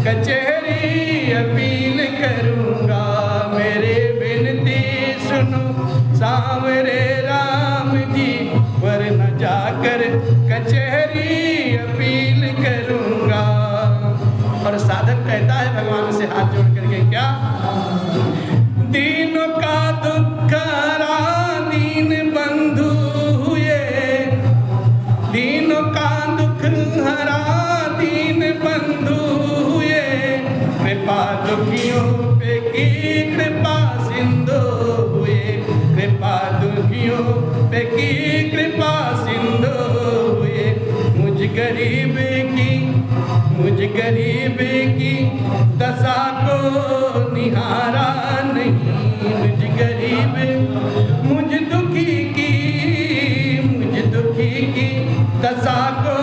कचहरी अपील करूँगा। मेरे विनती सुनो सांवरे राम जी, वरना जाकर कचहरी अपील करूँगा। और साधक कहता है भगवान से हाथ जोड़ करके, क्या दीनों का दुख हरा दीन बंधु हुए, दीनों का दुख हरा दीन बंधु हुए, कृपा दुखियों पे की कृपा सिंधु हुए, कृपा दुखियों पे की कृपा सिंधु हुए। मुझ गरीब की दशा को निहारा नहीं, मुझ गरीब मुझ दुखी की दशा को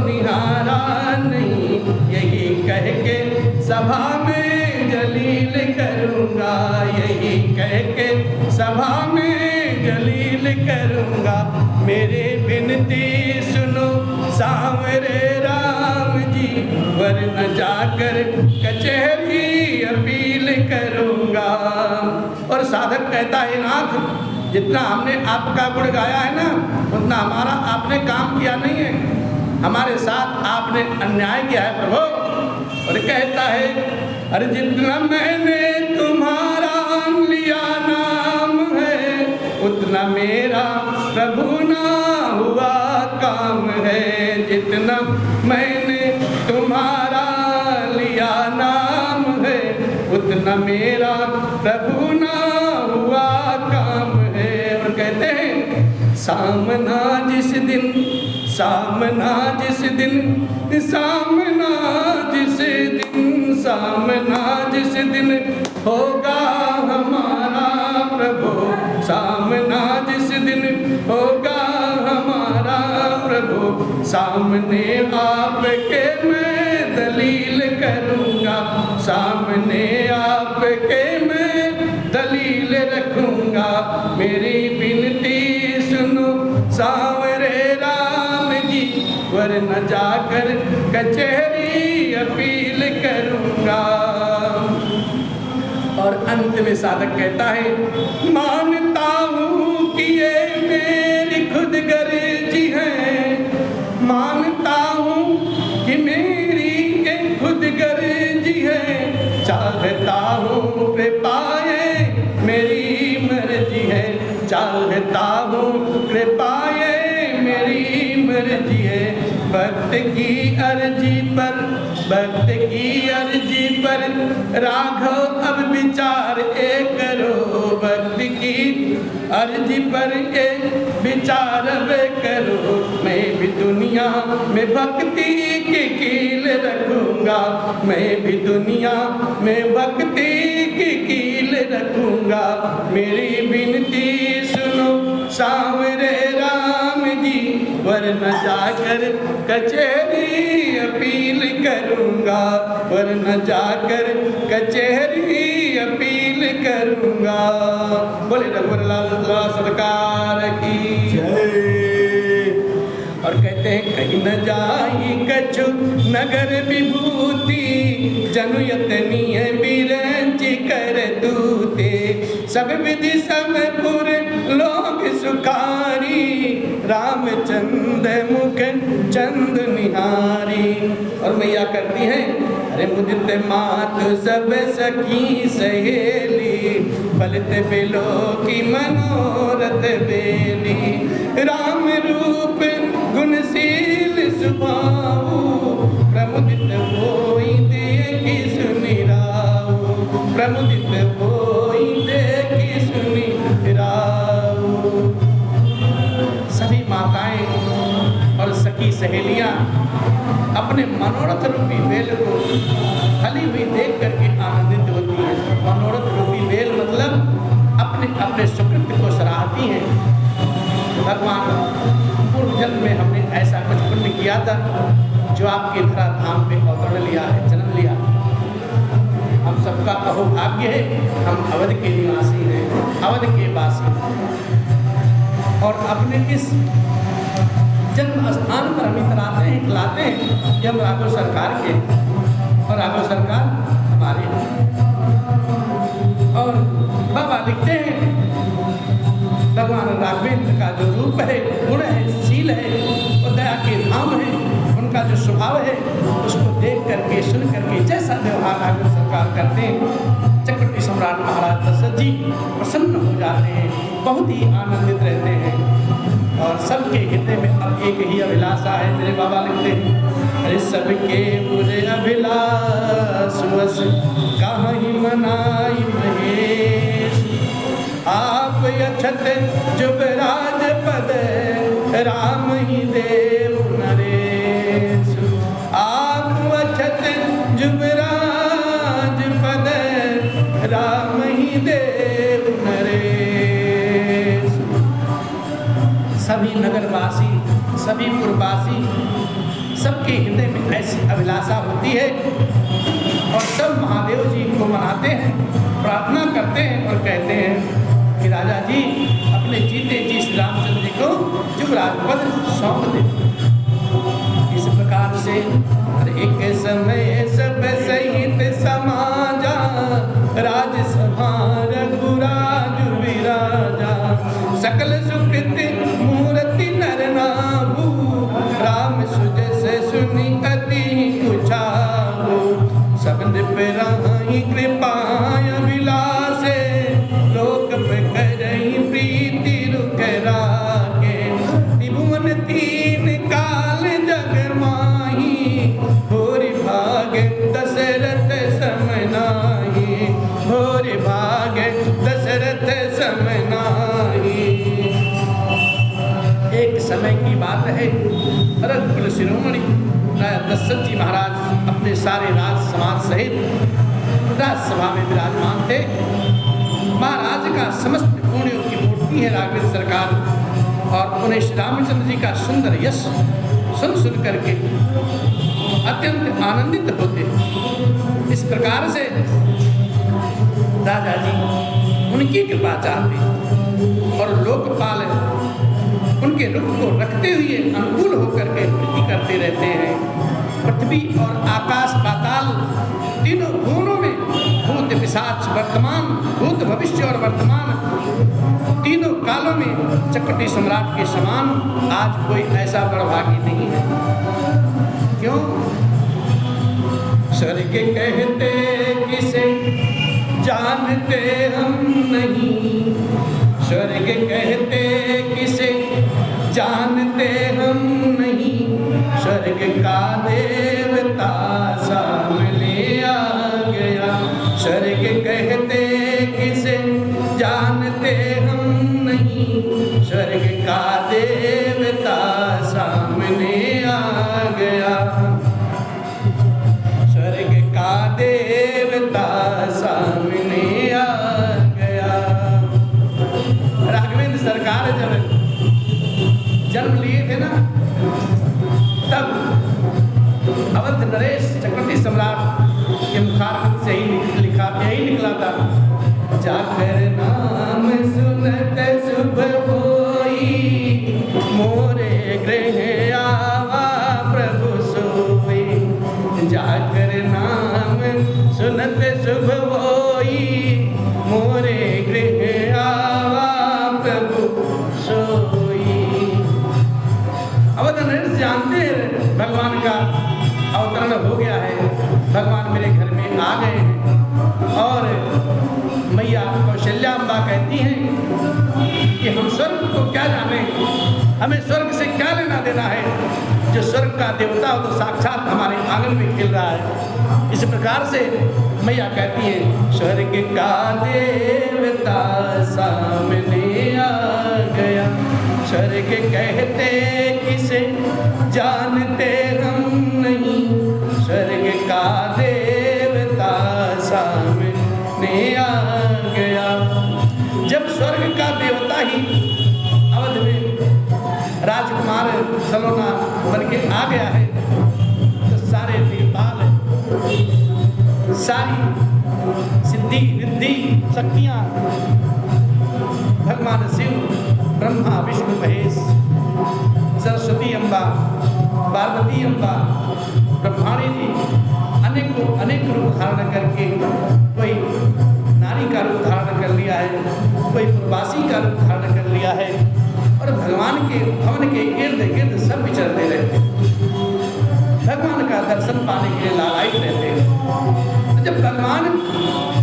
निहारा नहीं। यही कह के सभा में जलील करूँगा, यही कह के सभा में जलील करूँगा। मेरे विनती सुनो सांवरे राम जी, वरना जाकर कचहरी अपील करूँगा। और साधक कहता है, नाथ जितना हमने आपका गुण गाया है ना, उतना हमारा आपने काम किया नहीं है, हमारे साथ आपने अन्याय किया है प्रभु। और कहता है, अरे जितना मैंने तुम्हारा लिया नाम है, उतना मेरा प्रभु ना हुआ काम है। जितना मैंने तुम्हारा लिया नाम है, उतना मेरा प्रभु ना हुआ काम है। और कहते हैं, सामना जिस दिन सामना जिस दिन होगा हमारा प्रभु, सामना जिस दिन होगा हमारा प्रभु, सामने आपके मैं दलील करूँगा, सामने आपके मैं दलील रखूँगा। मेरी विनती सुनो सांवरे राम जी, वरना जाकर कचहरी अपील करूँगा। और अंत में साधक कहता है, मानता हूँ कि ये मेरी खुद गर्जी है, मानता हूँ कि मेरी ये खुद गर्जी है, चाहता हूँ कृपाए मेरी मर्जी है, चाहता हूँ कृपाए मेरी मर्जी है। भक्त की अर्जी पर राघव अब विचार करो, भक्त की अर्जी पर विचार करो। मैं भी दुनिया में भक्ति की कील रखूँगा, मैं भी दुनिया में भक्ति की कील रखूँगा। मेरी विनती सुनो सांवरे राम जी, वरना जाकर कचहरी अपील करूँगा, वरना जाकर कचहरी अपील करूँगा। बोले रघुवर लाल सरकार की जय। और कहते हैं, कहीं न जाई कछु नगर विभूति, जनु यतनीय बिरंची कर दूते, सब विधि समपुर लोग सुखारी, रामचंद्र मुख चंद निहारी। और मैया करती है, अरे मुदित मात सब सखी सहेली, फलित बिलो की मनोरथ बेली, राम रूप गुणशील सुभाऊ, प्रमुदित होई देखी सुनि राऊ, प्रमुदित होई देखी सुनि राऊ। सभी माताएं और सखी सहेलियां अपने मनोरथ रूपी बेल को फली हुई देख करके आनंदित होती हैं। मनोरथ रूपी बेल मतलब अपने अपने सुकृत को सराहती हैं। भगवान, पूर्व जन्म में हमने ऐसा कुछ पुण्य किया था जो आपके धरा धाम पे अवतरण लिया है, जन्म लिया। हम सबका अहोभाग्य है, हम अवध के निवासी हैं, अवध के वासी हैं। और अपने इस जन्म स्थान पर हम इतराते हैं, खिलाते हैं कि हम राघव सरकार के, और राघव सरकार लिखते हैं भगवान राघवेंद्र का जो रूप है, गुण है, शील है और दया के धाम है, उनका जो स्वभाव है उसको देख करके सुन करके जैसा व्यवहार राघवेंद्र सरकार करते हैं, चक्रवर्ती सम्राट महाराज दशरथ जी प्रसन्न हो जाते हैं, बहुत ही आनंदित रहते हैं। और सबके हृदय में अब एक ही अभिलाषा है, मेरे बाबा लिखते हैं, अरे सबके बुरे अभिलाष वश काहि मनाई महेश, आप यछत जुबराज पद राम ही देव नरेश, आप अछत जुबराज पद राम ही देव नरेश। सभी नगरवासी, सभी पुरवासी, सबके हृदय में ऐसी अभिलाषा होती है और सब महादेव जी को मनाते हैं, प्रार्थना करते हैं और कहते हैं कि राजा जी अपने जीते जी श्री रामचंद्र जी को जुबराज पद सौंप दे। इस प्रकार से एक समय सब सहित समाजा, राजसभा रघुराज विराजा, सकल सुकृति मूर्ति नर नाभू, राम सुजस सुनि अति कुचाभू, सब नृप राहि कृपाय विलासे, लोक प्रकरहि प्रीति रुख राखे, त्रिभुवन तीन काल जग माही, भूरि भाग दशरथ सम नाहि, भूरि भाग दशरथ सम नाहि। एक समय की बात है, रघुकुल शिरोमणि दशरथ जी महाराज अपने सारे राज समाज सहित राजसभा में विराजमान थे। महाराज का समस्त पुण्यों की मूर्ति है राघवेंद्र सरकार, और उन्हें श्री रामचंद्र जी का सुंदर यश सुन करके अत्यंत आनंदित होते। इस प्रकार से राजा जी उनकी कृपा चाहते और लोकपाल उनके रुख को रखते हुए अनुकूल होकर के वृद्धि करते रहते हैं। पृथ्वी और आकाश पाताल तीनों भुवनों में भूत पिशाच वर्तमान, भूत भविष्य और वर्तमान तीनों कालों में चक्रवर्ती सम्राट के समान आज कोई ऐसा बड़भागी नहीं है। क्यों? स्वर्ग कहते किसे जानते हम नहीं, स्वर्ग कहते किसे जानते हम नहीं, स्वर्ग का देवता सामने आ गया, स्वर्ग कहते किसे जानते हम नहीं, स्वर्ग का देवता सामने आ गया, स्वर्ग का देवता सामने आ गया। राघवेंद्र सरकार जब जन्म लिए थे ना, तब अवध नरेश चक्रवर्ती सम्राट के मुखारबिंद से ही लिखा यही निकला था, जाकर नाम सुनत शुभ होई, मोरे गृह आवा प्रभु सोई, जाकर नाम सुनत शुभ होई, मोरे गृह आवा प्रभु सोई। अवध नरेश जानते हैं भगवान का अवतरण हो गया है, भगवान मेरे घर में आ गए हैं। और मैया कौशल्याम्बा कहती हैं कि हम स्वर्ग को क्या जाने, हमें स्वर्ग से क्या लेना देना है, जो स्वर्ग का देवता हो तो साक्षात हमारे आंगन में खेल रहा है। इस प्रकार से मैया कहती है, स्वर्ग का देवता सामने आ गया, स्वर्ग कहते किसे जानते हम नहीं, स्वर्ग का देवता सामने आ गया। जब स्वर्ग का देवता ही अवध में राजकुमार सलोना बन के आ गया है, तो सारे देवताल, सारी सिद्धि रिद्धि शक्तियाँ भगवान शिव, ब्रह्मा विष्णु महेश, सरस्वती अम्बा, पार्वती अम्बा, ब्रह्माणी जी अनेक रूप धारण करके कोई बिहारी का रूप धारण कर लिया है, कोई प्रवासी का रूप धारण कर लिया है और भगवान के भवन के इर्द गिर्द सब विचरते रहते हैं, भगवान का दर्शन पाने के लिए लालायित रहते हैं। तो जब भगवान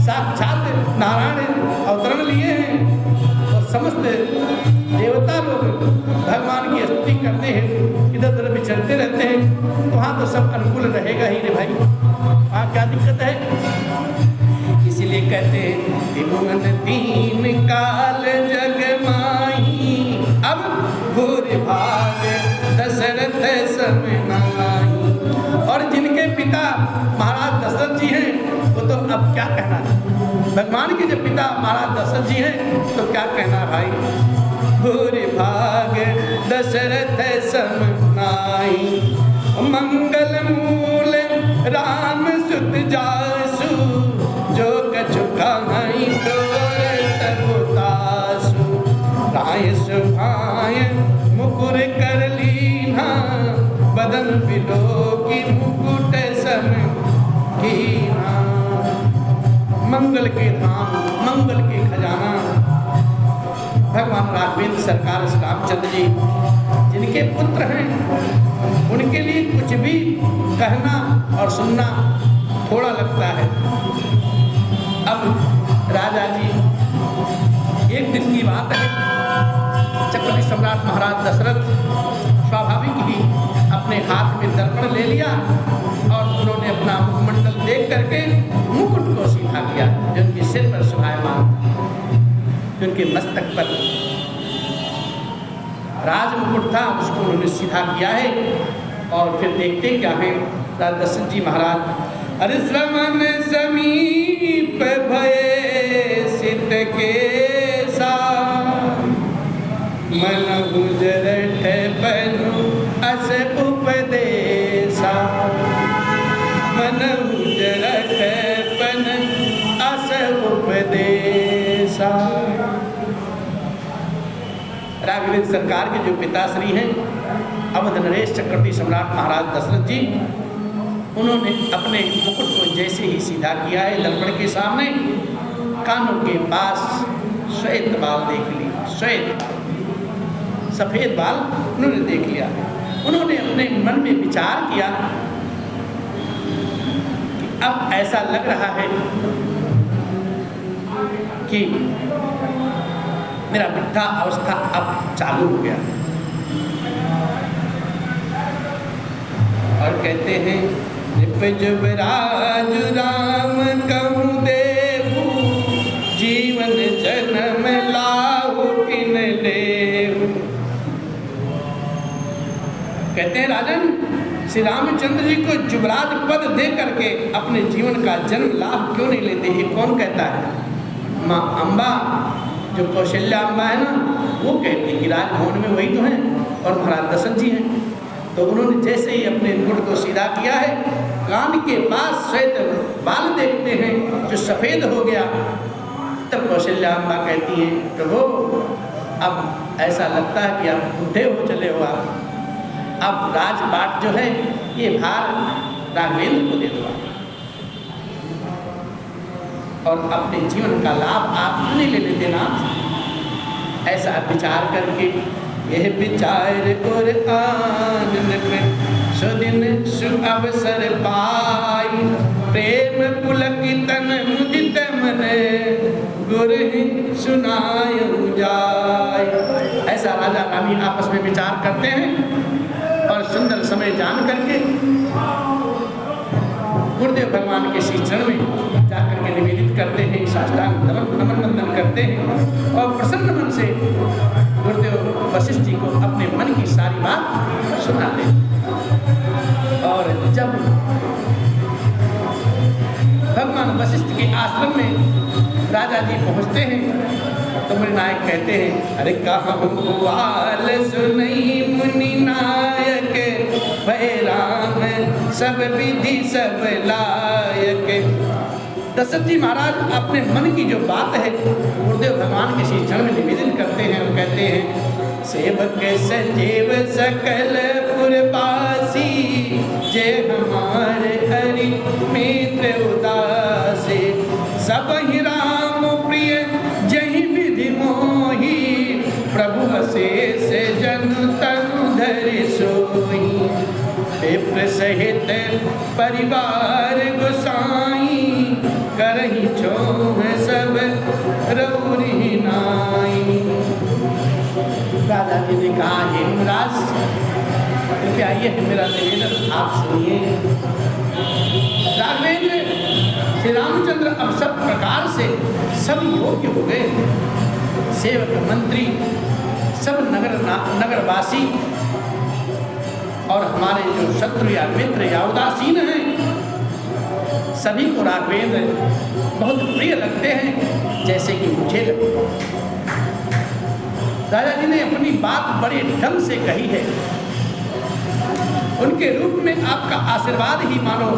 साक्षात नारायण अवतरण लिए हैं और समस्त देवता लोग भगवान की स्तुति करते हैं, इधर उधर विचरते रहते हैं, तो वहाँ तो सब अनुकूल रहेगा ही रे भाई, वहाँ क्या दिक्कत है। इसीलिए कहते हैं त्रिभुवन तीन काल जग माही, अब भूरि भाग दशरथ सम नाहि। और जिनके पिता महाराज दशरथ जी हैं वो तो अब क्या कहना, भगवान के जब पिता महाराज दशरथ जी हैं तो क्या कहना भाई। भूरि भाग दशरथ सम नाहि, मंगल मूल राम सुत जासु, जो कछु कहाई तोर तब तासु। राय सुभाय मुकुर कर लीना, बदन बिलो की मुकुट सम कीना। मंगल के धाम, मंगल के खजाना भगवान राघवेंद्र सरकार रामचंद्र जी जिनके पुत्र हैं, उनके लिए कुछ भी कहना और सुनना थोड़ा लगता है। अब राजा जी, एक दिन की बात है, चक्रवर्ती सम्राट महाराज दशरथ स्वाभाविक ही अपने हाथ में दर्पण ले लिया और उन्होंने अपना मुखमंडल देख करके मुकुट को सीधा किया, जो उनके सिर पर शोभायमान, उनके मस्तक पर राज मुकुट था, उसको उन्होंने सीधा किया है। और फिर देखते क्या है, राजा दशरथ जी महाराज, अरे श्रवण समीप भये सित केसा, मन गुजरठ बनु अस उपदेशा। मन गुजरठ बन अस उपदेशा। राघवेंद्र सरकार के जो पिताश्री हैं अवध नरेश चक्रवर्ती सम्राट महाराज दशरथ जी, उन्होंने अपने मुकुट को जैसे ही सीधा किया है दर्पण के सामने, कानों के पास श्वेत बाल देख लिए, श्वेत सफेद बाल उन्होंने देख लिया। उन्होंने अपने मन में विचार किया कि अब ऐसा लग रहा है कि मेरा वृद्धा अवस्था अब चालू हो गया। और कहते हैं जुबराज राम कहूँ देवू, जीवन जन्म लाऊ किन लेऊ। कहते हैं राजन, श्री रामचंद्र जी को जुबराज पद दे करके अपने जीवन का जन्म लाभ क्यों नहीं लेते। ये कौन कहता है? माँ अम्बा, जो कौशल्या अम्बा है ना, वो कहती कि राजभवन में वही तो हैं और महाराज दशरथ जी हैं। तो उन्होंने जैसे ही अपने मुकुट को सीधा किया है, कान के पास श्वेत बाल देखते हैं जो सफ़ेद हो गया, तब कौशल्या अम्बा कहती हैं प्रभु, अब ऐसा लगता है कि आप बुढ़े हो चले हो, अब राजपाट जो है ये भार राघवेंद्र को दे दो और अपने जीवन का लाभ आप नहीं लेने देना। ऐसा विचार करके यह विचार कुरआन में सुदिन शुभ अवसर पाई, प्रेम पुलकितन मुदित मन गुर सुनायूं जाय। ऐसा राजा रानी आपस में विचार करते हैं और सुंदर समय जान करके गुरुदेव भगवान के श्री चरण में जाकर के निवेदित करते हैं, साष्टांग नमन वंदन करते हैं और प्रसन्न मन से गुरुदेव वशिष्ठ जी को अपने मन की सारी बात सुनाते हैं। और जब भगवान वशिष्ठ के आश्रम में राजा जी पहुँचते हैं तो मुनि नायक कहते हैं, अरे कहूँ वाल सुनई मुनि नायक, भय राम सब विधि सब लायक। दशरथ जी महाराज अपने मन की जो बात है गुरुदेव भगवान के श्री चरण में निवेदन करते हैं और कहते हैं, सेवक सजीव सकल पुरवासी, जय हमारे हरि मित्र उदासी, सब ही राम सोई, विप्र सहित परिवार गोसाई, करही छोह सब रउरी नाई। राजा जी ने कहा, हे युवराज, कृपया ये है मेरा निवेदन, आप सुनिए। राघवेंद्र श्री रामचंद्र अब सब प्रकार से सब योग्य हो गए। सेवक मंत्री, सब नगरवासी और हमारे जो शत्रु या मित्र या उदासीन हैं, सभी को राघवेंद्र बहुत प्रिय लगते हैं, जैसे कि मुझे लगते। राजा जी ने अपनी बात बड़े ढंग से कही है। उनके रूप में आपका आशीर्वाद ही मानो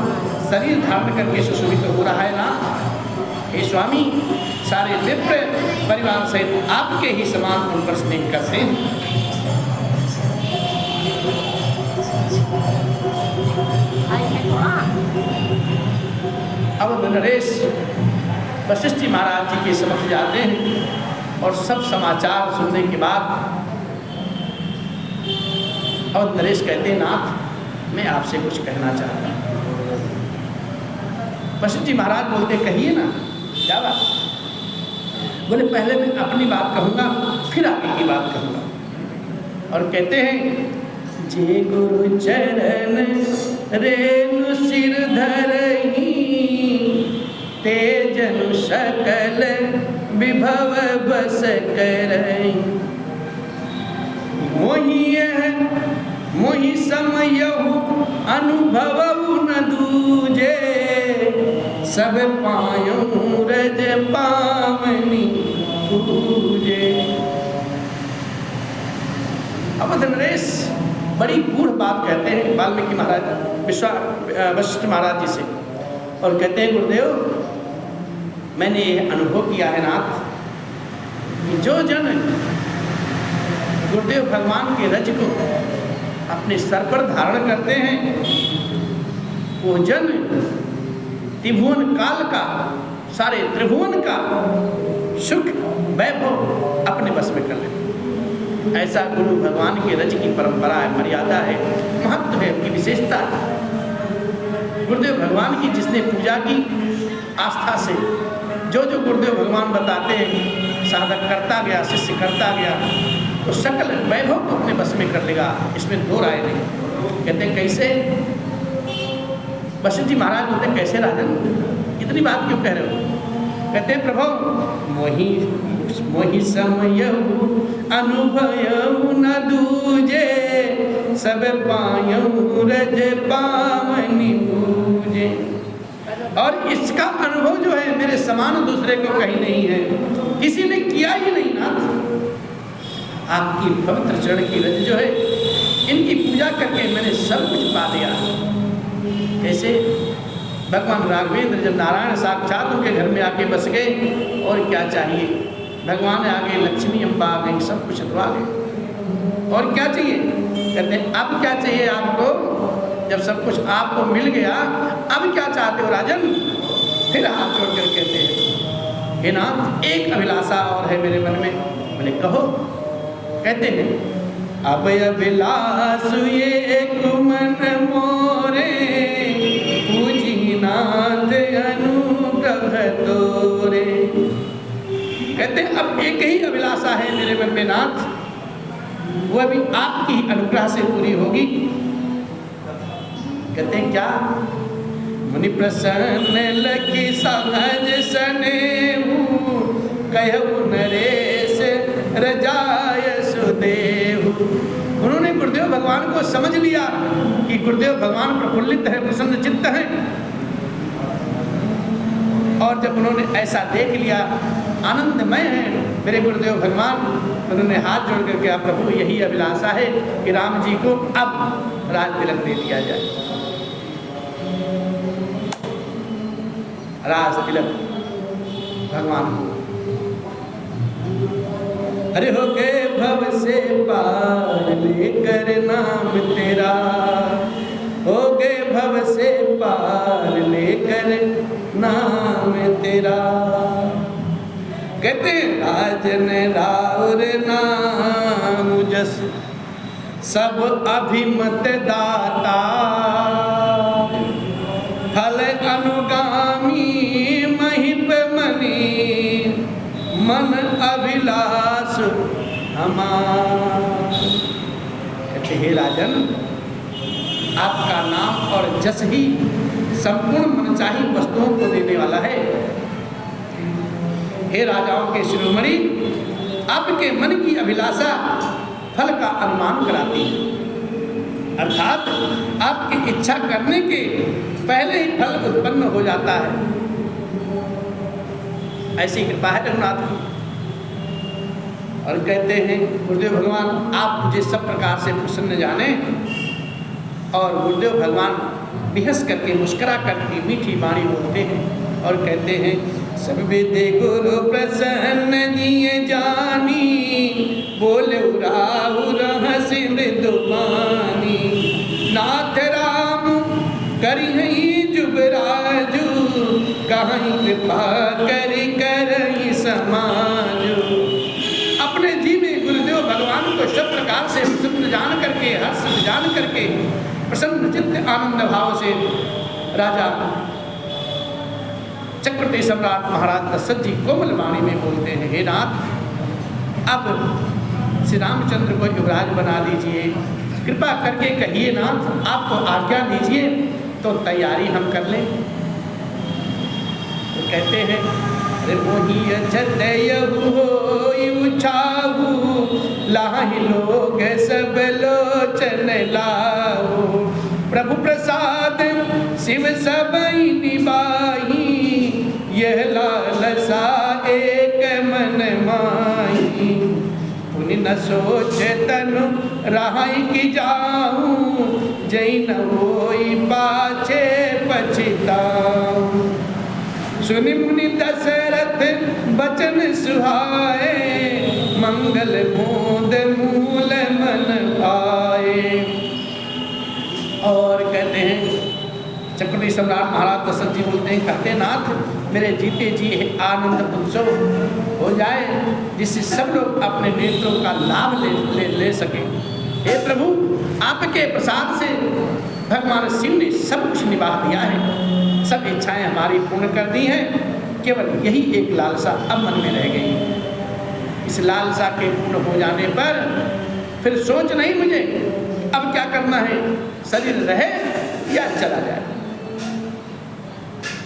शरीर धारण करके सुशोभित हो रहा है ना। हे स्वामी, सारे विप्र परिवार सहित आपके ही समान उन पर स्नेह करते हैं। अब नरेश वशिष्ठ जी महाराज जी के समक्ष जाते हैं और सब समाचार सुनने के बाद और नरेश कहते हैं, नाथ, मैं आपसे कुछ कहना चाहता हूँ। वशिष्ठ जी महाराज बोलते, कहिए ना, क्या बात? बोले, पहले मैं अपनी बात कहूँगा, फिर आगे की बात कहूँगा। और कहते हैं, जे गुरु चरण रेणु सिर धरही, ते जनु सकल विभव बस करई। मोहि समयहु अनुभवउ न दूजे, सब पायऊ रज पावनी पूजे। अब नरेश बड़ी गूढ़ बात कहते हैं वाल्मीकि महाराज वशिष्ठ महाराज जी से, और कहते हैं, गुरुदेव, मैंने ये अनुभव किया है नाथ कि जो जन गुरुदेव भगवान के रज को अपने सर पर धारण करते हैं, वो जन त्रिभुवन काल का, सारे त्रिभुवन का सुख वैभव अपने बस में कर लेते। ऐसा गुरु भगवान के रज की परंपरा है, मर्यादा है, महत्व है, उनकी विशेषता है। गुरुदेव भगवान की जिसने पूजा की आस्था से, जो जो गुरुदेव भगवान बताते हैं, साधक करता गया, शिष्य करता गया, तो सकल वैभव को अपने बस में कर लेगा, इसमें दो राय नहीं। कहते हैं, कैसे? वशिष्ठ जी महाराज बोलते हैं, कैसे राजन, इतनी बात क्यों कह रहे हो? कहते हैं, प्रभु, मोहि समयहु अनुभवउ न दूजे, सब पायऊ रज पावनी पूजे। और इसका अनुभव जो है मेरे समान दूसरे को कहीं नहीं है, किसी ने किया ही नहीं ना। आपकी पवित्र चरण की रज जो है, इनकी पूजा करके मैंने सब कुछ पा लिया। कैसे? भगवान राघवेंद्र जब नारायण साक्षात उनके घर में आके बस गए, और क्या चाहिए? भगवान आगे लक्ष्मी अम्बा आ गई, सब कुछ तो आ गए, और क्या चाहिए? कहते हैं, अब क्या चाहिए आपको? जब सब कुछ आपको मिल गया, अब क्या चाहते हो राजन? फिर हाथ जोड़ कर कहते हैं, हे नाथ, एक अभिलाषा और है मेरे मन में। बोले, कहो। कहते हैं, अब अभिलाष ये एक मन मोरे, पूजी नाथ अनुग्रह तोरे। कहते हैं, अब एक ही अभिलाषा है मेरे मन में नाथ, वह भी आपकी अनुग्रह से पूरी होगी। कहते हैं, क्या? मुनि प्रसन्न लखी सहज सनेहु, कहु नरेश रजाय सुदेहु। उन्होंने गुरुदेव भगवान को समझ लिया कि गुरुदेव भगवान प्रफुल्लित है, प्रसन्न चित्त है, और जब उन्होंने ऐसा देख लिया, आनंदमय है मेरे गुरुदेव भगवान, उन्होंने हाथ जोड़ करके, आप प्रभु, यही अभिलाषा है कि राम जी को अब राज तिलक दे दिया जाए। राज तिलक भगवान को, अरे हो गए भव से पार लेकर नाम तेरा, हो गए भव से पार लेकर नाम तेरा। कहते राजन राउर नाम जस, सब अभिमत दाता, फल अनुगामी महिप मनी, मन अभिलाष हमार। कहते हे राजन, आपका नाम और जस ही संपूर्ण मनचाही वस्तुओं को देने वाला है। हे राजाओं के शिरोमणि, आपके मन की अभिलाषा फल का अनुमान कराती है, अर्थात आपकी इच्छा करने के पहले ही फल उत्पन्न हो जाता है। ऐसी कृपा है रघुनाथ की। और कहते हैं गुरुदेव भगवान, आप मुझे सब प्रकार से प्रसन्न जाने। और गुरुदेव भगवान बिहस करके मुस्कुरा करके मीठी वाणी बोलते हैं और कहते हैं, सब विदे गुरु प्रसन्न दिए जानी, बोले राहु रहसि मृदुबानी, नाथ राम करिहि जुबराजू, कहीं कृपा करि करहि समाजू। अपने जी में गुरुदेव भगवान को सब प्रकार से प्रसन्न जान करके, हर्ष जान करके, प्रसन्न चित्त आनंद भाव से राजा चक्रवर्ती सम्राट महाराज दशरथ जी कोमल वाणी में बोलते हैं, हे नाथ, अब श्री रामचंद्र को युवराज बना दीजिए, कृपा करके कहिए नाथ, आपको आज्ञा दीजिए तो तैयारी हम कर लें। तो कहते हैं, अरे मोहि अछतयहु होई उछाहु, लाहि लोग सब लोचन लाहु, प्रभु प्रसाद शिव सबई निबाही, यह लालसा एक मन माही, पुनि न सोचे तनु राहि की जाऊं, जै न होई पाछे पछताऊं। सुनि मुनि दशरथ बचन सुहाए, मंगल मूंद मूल मन पाए। और कहते हैं चक्रवर्ती सम्राट महाराज दशरथ जी बोलते हैं, कहते नाथ, मेरे जीते जी आनंद उत्सव हो जाए, जिससे सब लोग अपने नेत्रों का लाभ ले सके। हे प्रभु, आपके प्रसाद से भगवान शिव ने सब कुछ निभा दिया है, सब इच्छाएं हमारी पूर्ण कर दी हैं, केवल यही एक लालसा अब मन में रह गई। इस लालसा के पूर्ण हो जाने पर फिर सोच नहीं मुझे अब क्या करना है, शरीर रहे या चला जाए,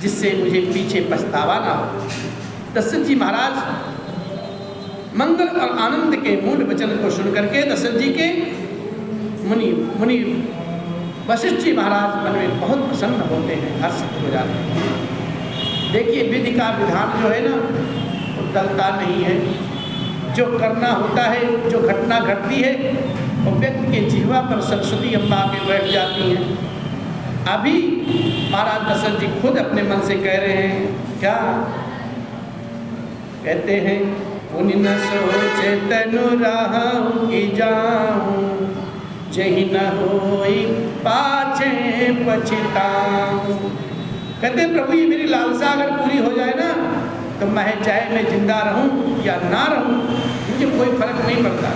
जिससे मुझे पीछे पछतावा ना हो। दशरथ जी महाराज मंगल और आनंद के मूढ़ वचन को सुन करके दशरथ जी के मुनि वशिष्ठ जी महाराज मन में बहुत प्रसन्न होते हैं, हर्षित हो जाते हैं। देखिए, विधि का विधान जो है ना, वो टलता नहीं है। जो करना होता है, जो घटना घटती है, वो व्यक्ति के जिह्वा पर सरस्वती अम्बा के बैठ जाती हैं। अभी महाराज दशरथ जी खुद अपने मन से कह रहे हैं, क्या कहते हैं, पुनि न सोचे तनु राहु की जाऊं, जहि न होई पाछे पछताऊं। कहते हैं, प्रभु, ये मेरी लालसा अगर पूरी हो जाए ना, तो मैं चाहे मैं जिंदा रहूं या ना रहूं, मुझे कोई फर्क नहीं पड़ता।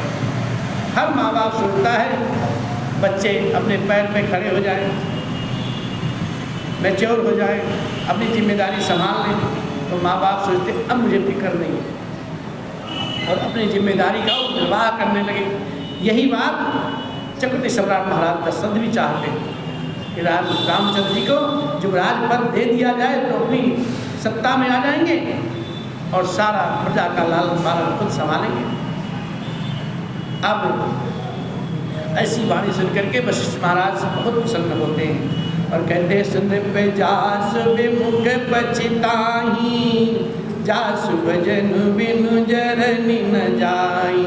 हर माँ बाप सोचता है बच्चे अपने पैर पे खड़े हो जाएं, मैच्योर हो जाए, अपनी जिम्मेदारी संभाल लें, तो माँ बाप सोचते अब मुझे फिक्र नहीं है और अपनी जिम्मेदारी का निर्वाह करने लगे। यही बात चक्रवर्ती सम्राट महाराज दशरथ भी चाहते हैं कि रामचंद्र जी को युवराज पद दे दिया जाए तो अपनी सत्ता में आ जाएंगे और सारा प्रजा का लालन पालन खुद संभालेंगे। अब ऐसी वाणी सुन करके वशिष्ठ महाराज बहुत प्रसन्न होते हैं और कहते हैं, सुन पे जास विमुख पछताही, जासु भजन बिनु जरनी न जाई,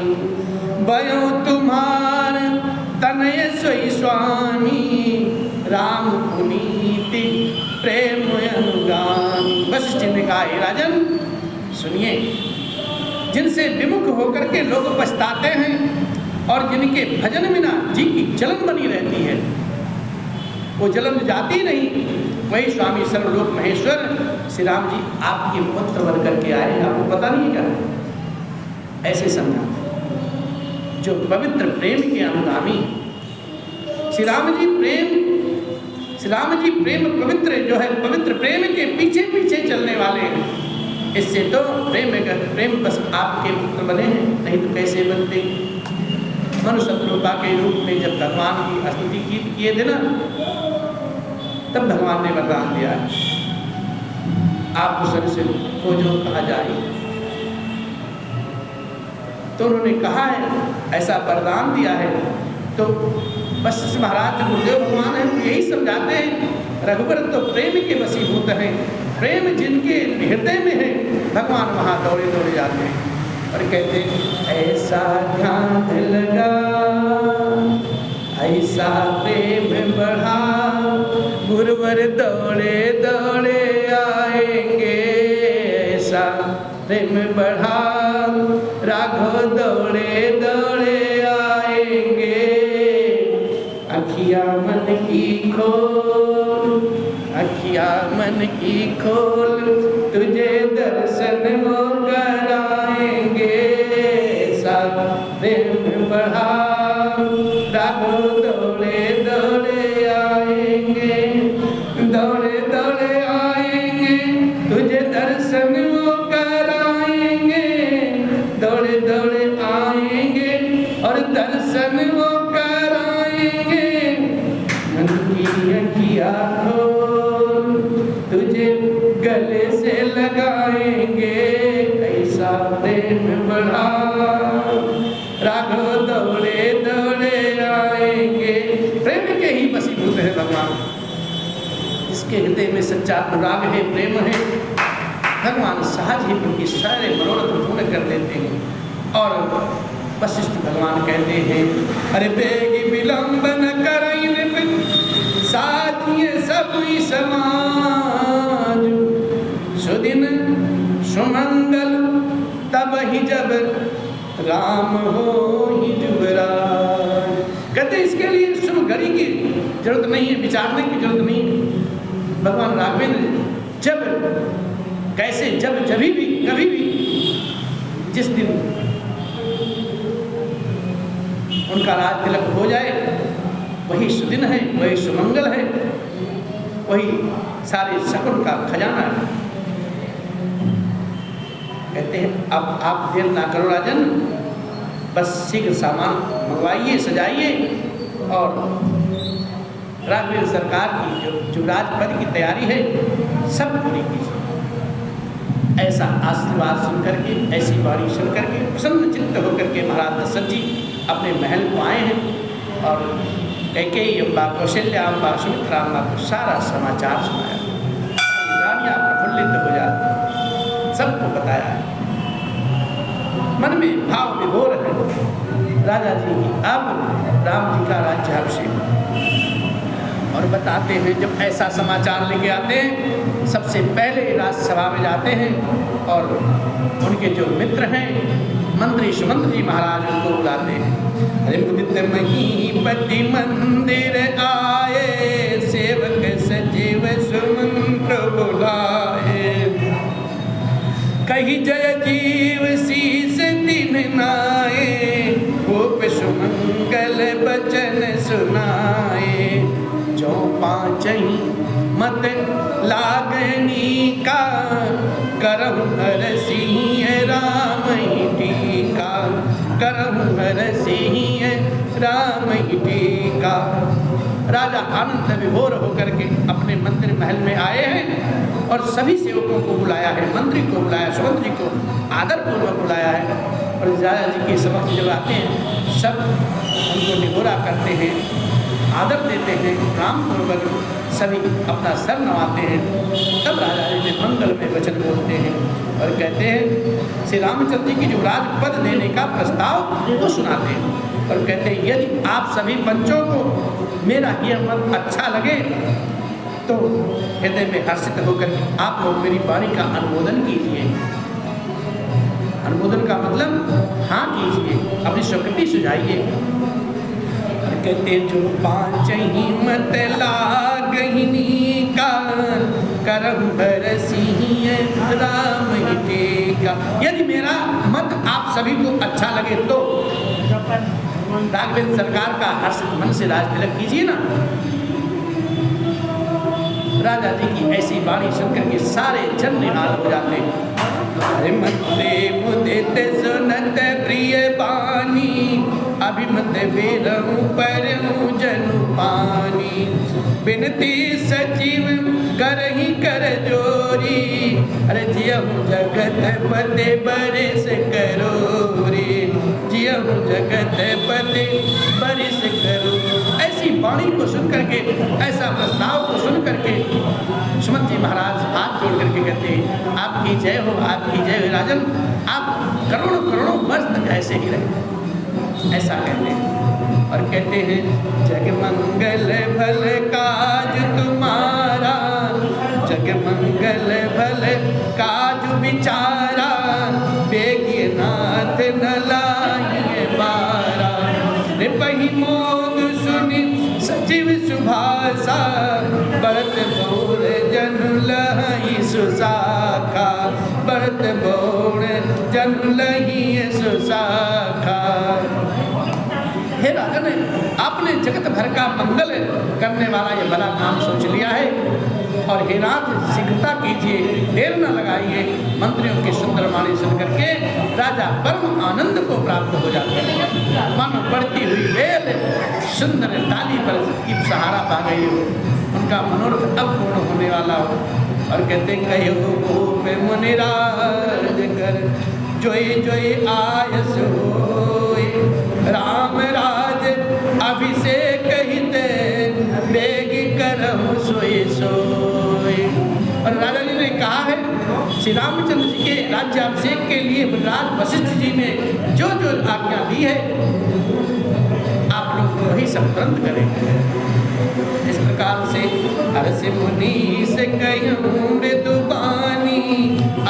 भयो तुम्हार तनय सोई स्वामी, राम पुनीति प्रेम अनुगामी। वशिष्ठ ने कहा, हे राजन सुनिए, जिनसे विमुख होकर के लोग पछताते हैं और जिनके भजन बिना जी की जलन बनी रहती है, वो जलन जाती नहीं, वही स्वामी सर्वलोक महेश्वर श्री राम जी आपके पुत्र बन करके आए। आपको पता नहीं क्या, ऐसे समझा जो पवित्र प्रेम के अनुगामी श्री राम जी प्रेम पवित्र जो है, पवित्र प्रेम के पीछे पीछे चलने वाले हैं। इससे तो प्रेम बस आपके पुत्र बने हैं, नहीं तो कैसे बनते। मनुष्य रूपा के रूप में जब भगवान की स्तुति किए थे ना, तब भगवान ने वरदान दिया, आप दूसरे से खोजो कहा जाए। तो उन्होंने कहा है, ऐसा वरदान दिया है। तो वशिष्ठ महाराज गुरुदेव भगवान हैं, यही समझाते हैं, रघुवर तो प्रेम के वशीभूत हैं। प्रेम जिनके हृदय में है, भगवान वहाँ दौड़े दौड़े जाते हैं और कहते हैं, ऐसा ध्यान लगा, ऐसा प्रेम बढ़ा, गुरुवर दौड़े दौड़े आएंगे। ऐसा प्रेम बढ़ा, राघव दौड़े दौड़े आएंगे। अखिया मन की खोल, अखिया मन की खोल, तुझे दर्शन वो कराएंगे। ऐसा प्रेम बढ़ा, राघव दौड़े दौड़े आएंगे, दौड़े दौड़े आएंगे, तुझे दर्शन वो कराएंगे। दौड़े दौड़े आएंगे और दर्शन वो कराएंगे। मन की अखिया खोल, तुझे गले से लगाएंगे। ऐसा प्रेम बढ़ा, राघव दौड़े दौड़े आएंगे। प्रेम के ही वशीभूत है भगवान, जिसके हृदय में सच्चा अनुराग है, प्रेम है, भगवान सहज ही उनकी सारे मनोरथ पूर्ण कर देते हैं। और वशिष्ठ भगवान कहते हैं, अरे बेगी विलंब न करई साजिए सब समाज, सुदिन सुमंगल तब ही जब राम हो ही जुबराज। कहते इसके लिए शुभ घड़ी की जरूरत नहीं है, विचारने की जरूरत नहीं है। भगवान राघवेंद्र जब कैसे जब कभी भी जिस दिन उनका राज तिलक हो जाए, वही सुदिन है, वही सुमंगल है, वही सारे शकुन का खजाना है। कहते हैं अब आप देर ना करो राजन, बस शीघ्र सामान मंगवाइए, सजाइए और राघवेंद्र सरकार की जो युवराज पद की तैयारी है सब पूरी कीजिए। ऐसा आशीर्वाद सुन करके, ऐसी वाणी सुन करके प्रसन्न चित्त होकर के महाराज दशरथ जी अपने महल को आए हैं और कैकेयी अम्बा, कौशल्या अम्बा, सुमित्रा अम्बा को सारा समाचार सुनाया। रानियाँ प्रफुल्लित हो जाती, सबको बताया है, मन में भाव विभोर है राजा जी की अब राम जी का राज्याभिषेक। और बताते हैं जब ऐसा समाचार लेके आते हैं, सबसे पहले राज्यसभा में जाते हैं और उनके जो मित्र हैं मंत्री सुमंत्र जी महाराज उनको बुलाते हैं। अरे मुदित महीपति मंदिर आए, सेवक सजीव सुमंत्र बुलाए, कही जय जीव शीस दिन नाए, गोप सुमंगल बचन सुनाए। जो पाँचही मत लागनी का, करहु हर सिंह राम ही टीका, करहु हर सिंह राम ही टीका। राजा आनंद विभोर होकर के अपने मंदिर महल में आए हैं और सभी सेवकों को बुलाया है, मंत्री को बुलाया, सुमंत्र जी को आदरपूर्वक बुलाया है। और राजा जी के समक्ष जब आते हैं सब उनको निगोरा करते हैं, आदर देते हैं, राम पूर्वक सभी अपना सर नवाते हैं। तब राजा जी ने मंगल में वचन बोलते हैं और कहते हैं श्री रामचंद्र जी की युवराज पद देने का प्रस्ताव वो सुनाते हैं और कहते हैं यदि आप सभी पंचों को मेरा यह मत अच्छा लगे तो हृदय में हर्षित होकर आप लोग मेरी वाणी का अनुमोदन कीजिए। अनुमोदन का मतलब हाँ कीजिए, अपनी स्वीकृति सुझाइए। कहते जो पाँच ही मत लागहिनी का, करहु हर सिंह राम ही टीका। यदि मेरा मत आप सभी को अच्छा लगे तो राघवेंद्र सरकार का हर्षित मन से राज तिलक कीजिए ना। राजा जी की ऐसी वाणी सुनकर के सारे जन निहाल हो जाते। मते मुदित सुनत प्रिय बानी, अभिमत बेरहु परहु जनु पानी। बिनती सचिव करहि कर जोरी, अरे जियहु जगत पते बरिस करोरी, जियहु जगत पते बरिस करो। ऐसी वाणी को सुन करके, ऐसा प्रस्ताव को सुन करके सुमंत जी महाराज हाथ जोड़ करके कहते हैं, आपकी जय हो, आपकी जय हो राजन, आप करोड़ों करोड़ों वर्ष तक ऐसे ही रहे, ऐसा कहते हैं। और कहते हैं जग मंगल भल काज तुम्हारा, जग मंगल भल काज विचारा, बेगिए नाथ न लाइए बारा। रिपहि मोद सुनि सचिव सुभाषा, बरत बोर जन लहि सुसाखा, बरत बोर जन लहि सुसाखा। हे राजन, आपने जगत भर का मंगल करने वाला ये भला काम सोच लिया है, और हे नाथ शीघ्रता कीजिए, देर न लगाइए। मंत्रियों की सुंदर वाणी सुन करके राजा परम आनंद को प्राप्त हो जाते हैं। मानो बढ़ती हुई वेल सुंदर डाली पर की सहारा पा गई हो, उनका मनोरथ अब पूर्ण होने वाला हो। और कहते कहो भूप मुनिराज कर, जोई जोई आयस होय, राम राज अभिषेक हिते, बेगी करहु सोई सोई। और राजा जी ने कहा है, श्री रामचंद्र जी के राज्याभिषेक के लिए राज वशिष्ठ जी ने जो जो आज्ञा दी है, आप लोग वही सब तुरंत करें। इस प्रकार से हर्ष मुनि से कहूँ मृदुबानी,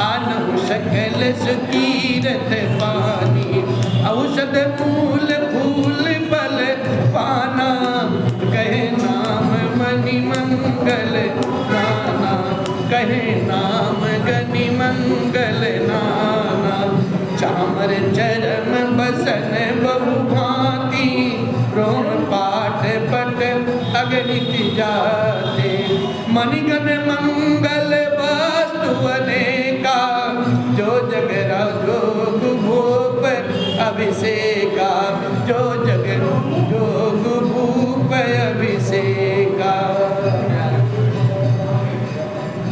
आनहु सकल सुतीरथ पानी। औषध मूल फूल फल पाना, कहे नाम मणि मंगल नाना, कहे नाम गनि मंगल नाना। चामर चरम बसन बहु भांति, रोम पाठ पट अगणित जाते। मणिगण मंगल वस्तु अनेका, जो जग जोग भूप अभिषेका, जो जग जोग भूप अभिषेका।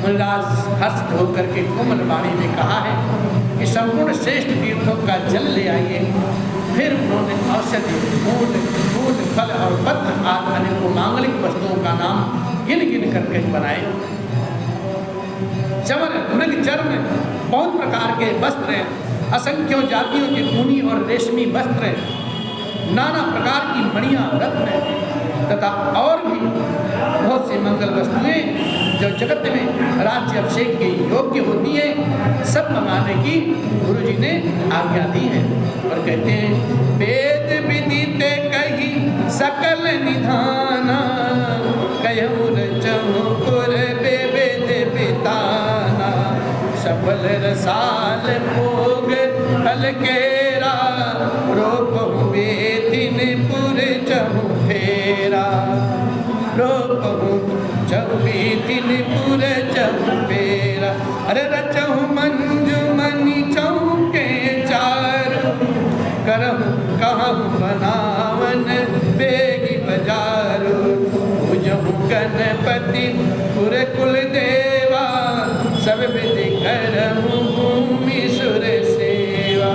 मुनिराज हस्त होकर के कोमल वाणी में कहा है कि संपूर्ण श्रेष्ठ तीर्थों का जल ले आइए। फिर उन्होंने औषधि फूल फूल फल और पत्र आदि अनेकों मांगलिक वस्तुओं का नाम गिन गिन करके बनाए। चमर मृग चर्म बहुत प्रकार के वस्त्र, असंख्यों जातियों के ऊनी और रेशमी वस्त्र, नाना प्रकार की मणियां रत्न तथा और भी बहुत सी मंगल वस्तुएं जो जगत में राज्य अभिषेक के योग्य होती है, सब मंगाने की गुरु जी ने आज्ञा दी है। और कहते हैं वेद विदिते कही सकल निधाना, कहूँ चहुपुर बेवेद बिताना। सफल रसाल भोग फल केरा, रोपहु बेतिन पुर चहु फेरा, रोपहु चहु बेतिन पुर चहु फेरा। अरे रचहु मंजू मणि चौके चार, करहु कहु बनावन बेगी बजारू। पूजहु गणपति पुर कुल देवा, सब विधि करहु भूमि सुर सेवा।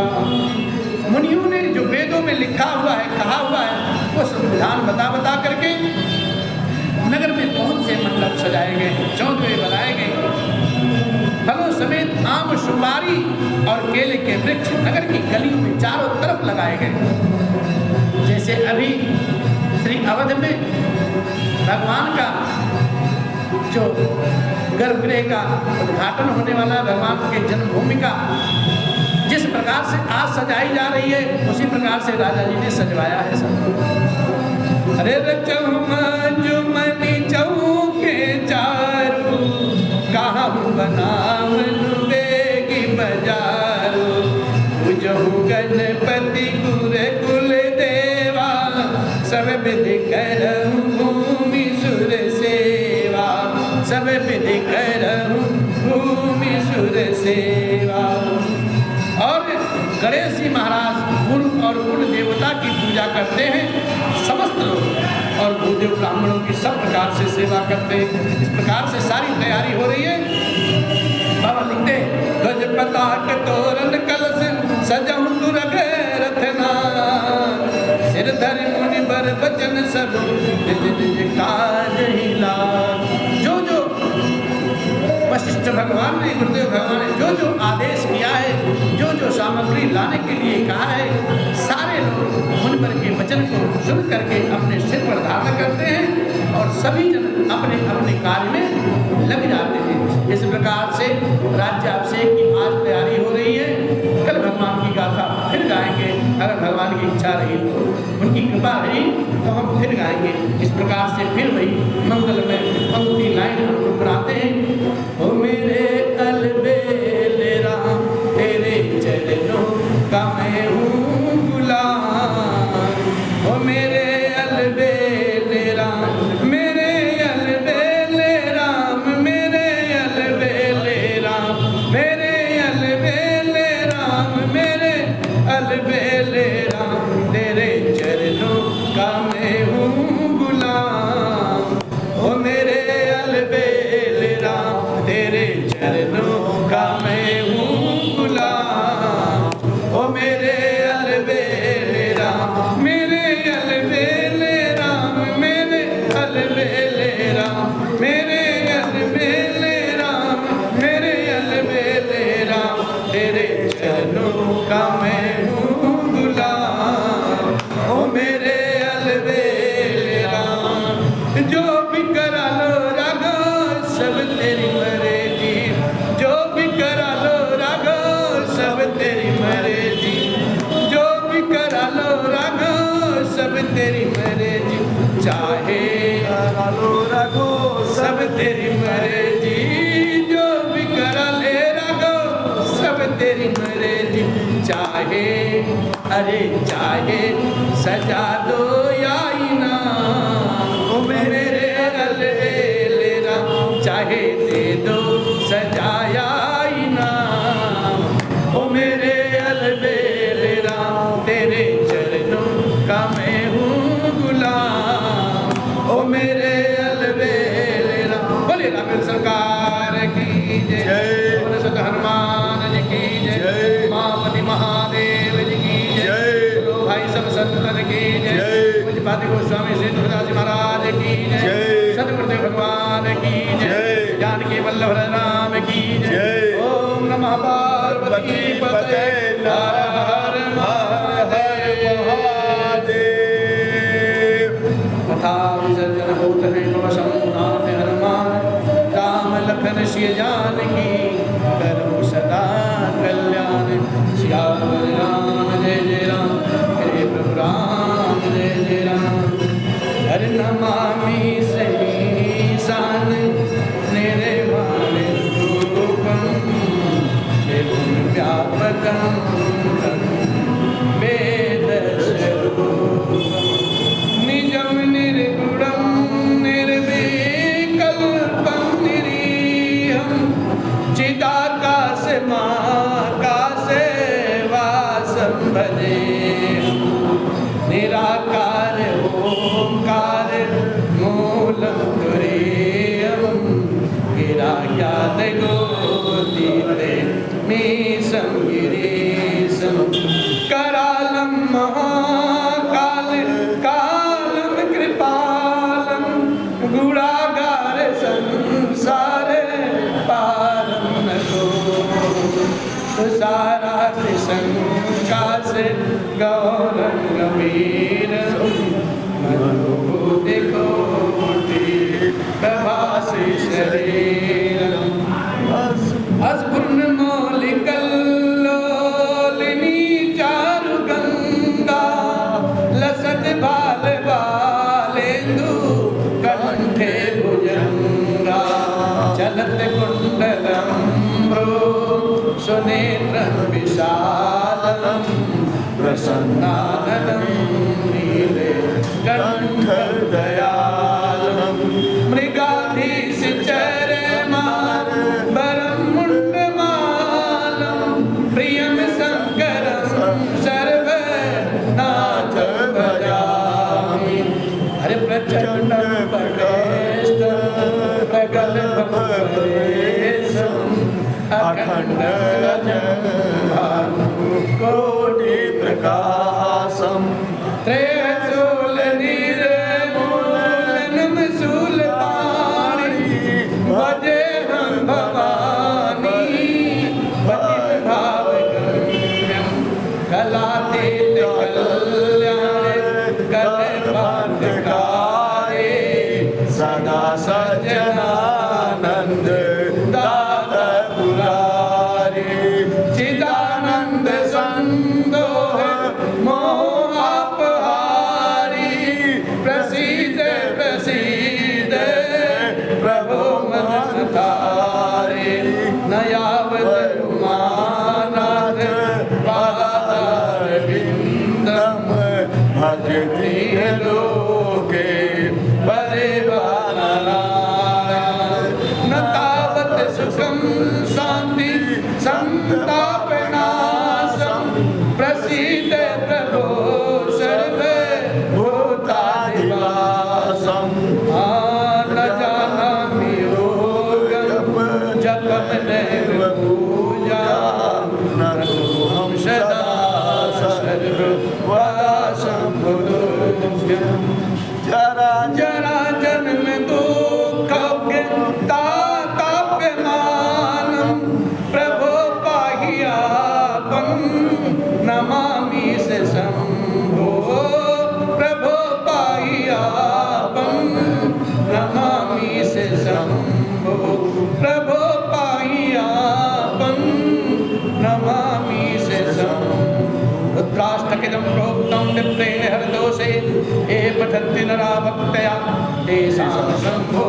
मुनियों ने जो वेदों में लिखा हुआ है, कहा हुआ है, वो संविधान बता बता करके नगर में बहुत से मंडप सजाए गए, चौधरी बनाए गए। फलों समेत आम सुपारी और केले के वृक्ष नगर की गलियों में चारों तरफ लगाए गए। जैसे अभी श्री अवध में भगवान का जो गर्भगृह का उद्घाटन होने वाला, भगवान के जन्मभूमि का जिस प्रकार से आज सजाई जा रही है, उसी प्रकार से राजा जी ने सजवाया है सब। अरे रचहु मंजू मणि चौके चारू, कहूँ बनावन बेगी बजारू। पूजहु गणपति गुर कुल देवा, करहूं भूमि सुर सेवा। और गणेश जी महाराज पूर्व और कुल देवता की पूजा करते हैं समस्त लोग, और भूदेव ब्राह्मणों की सब प्रकार से सेवा करते हैं। इस प्रकार से सारी तैयारी हो रही है। बाबा लिखते ध्वज पताक तोरण कलश सजहु तुरग रथना, सिर धरि मुनि बर बचन सब निज निज काज ही लाग। जो जो वशिष्ठ भगवान ने, गुरुदेव भगवान ने जो जो आदेश किया है, जो जो सामग्री लाने के लिए कहा है, सारे लोग मुनिवर के वचन को सुन करके अपने सिर पर धारण करते हैं और सभी जन अपने अपने कार्य में लग जाते हैं। इस प्रकार से राज्याभिषेक की आज तैयारी हो रही है। कल भगवान की गाथा फिर गाएंगे, अगर भगवान की इच्छा रही तो, उनकी कृपा रही तो हम फिर गाएंगे। इस प्रकार से फिर वही मंगल में पंक्ति लाइन हम बनाते हैं। ओ मेरे अलबेल राम तेरे चरणों का मैं हूँ गुलाम। ओ मेरे अलबेल राम, मेरे अलबेल राम, मेरे अलबेल राम, मेरे अलबेल राम, मेरे अलबेल राम, तेरे चरणों का मैं हूँ गुलाम। ओ मेरे अलबेल राम तेरे चरणों का मैं हूँ गुलाम। ओ मेरे अलबेल राम, मेरे अलबेल राम, मेरे अलबेल राम, मेरे अलबेल राम, मेरे अलबेल राम, तेरे चरणों का मैं हूँ गुलाम। ओ मेरे अलबेल राम, जो भी करा लो राघव सब तेरी मर्जी, जो भी करा लो राघव सब तेरी मर्जी, जो भी करा लो राघव सब तेरी मर्जी, चाहे करा लो राघव सब तेरी मर्जी, जो भी करा ले राघव सब तेरी मर्जी, चाहे अरे चाहे सजा दो या इनाम। ओ मेरे अलबेल राम, चाहे दे दो सजाया इनाम। ओ मेरे अलबेल राम तेरे चरणों का मैं हूँ गुलाम। ओ मेरे अलबेल राम, बोले राम सरकार की जय, बोले सत हनुमान जी की जय, उमापति महादेव जी की जय, भाई सब संतन की जय, पूज्यपाद गोस्वामी श्री तुलसीदास जी महाराज की जय, सतगुरुदेव भगवान की जय, जानकी वल्लभ राम की जय। ओम नमः पार्वती पतये हर हर महादेव। कथा विसर्जन होत है नवसं नाथ हनुमान, राम लखन सिय जानकी करहु सदा कल्याण। सियावर राम जय जय राम, हे प्रभु राम जय जय राम। हर नमामि सहीसान निर्वाण रूपम, निर्गुण व्यापकं वेद स्वरूपम, निजं निर्गुणं निर्विकल्पं निरीहं, चिदाकाशमाकाशे वासं भजेऽहं, निराकार ओंकार मूलं तुरीयं, गिराज्ञानगोतीते मीशं गिरीशं, करालं महाकाल कालं कृपालं, गुणागार संसार पारं नतो, सारा शंकाश गौरं गंभीरं, मनोभूति कोटि प्रभासी शरीरं, अस्फुरन्मौलिकल्लोलिनी चारुगंगा, लसत बाल बालेन्दु कंठे भुजंगा, चलत कुंडलं सुनेत्रं विशालं, प्रसन्नाननं नीले कंठदयालं, मृगाधीश चरमा अखंड कोटि प्रकाशम त्रयशूल निर्मूलनम शूलपाणि भजेऽहं भवानी पतित भावगम्यं कलातीत कल्याण कल्पान्तकारे सदा सज्जनानंद दाता पुरारी चिदानंद संदोह मोहापहारी प्रसीद प्रसीद प्रभो मन तारे नयावत उमानाथ पादारविंदम भजति लोके न तावत सुखम शांति संतापनाशम प्रसीद प्रभो सर्व भूतादिवासम न जानामि योगम जपम नैव पूजा न सोऽहं सदा सर्ववासं बुद्धं जरा जरा जन्म दुःख ताप्यमानं प्रभो पाहियापं नमामि से शंभो प्रभो पाहियापं नमामि से शंभो प्रभो पाहियापं नमामि से शंभो रुद्राष्टकं प्रोक्तं विप्रेण हरदोषे ये पठन्ति नरा भक्त्या तेषां शंभो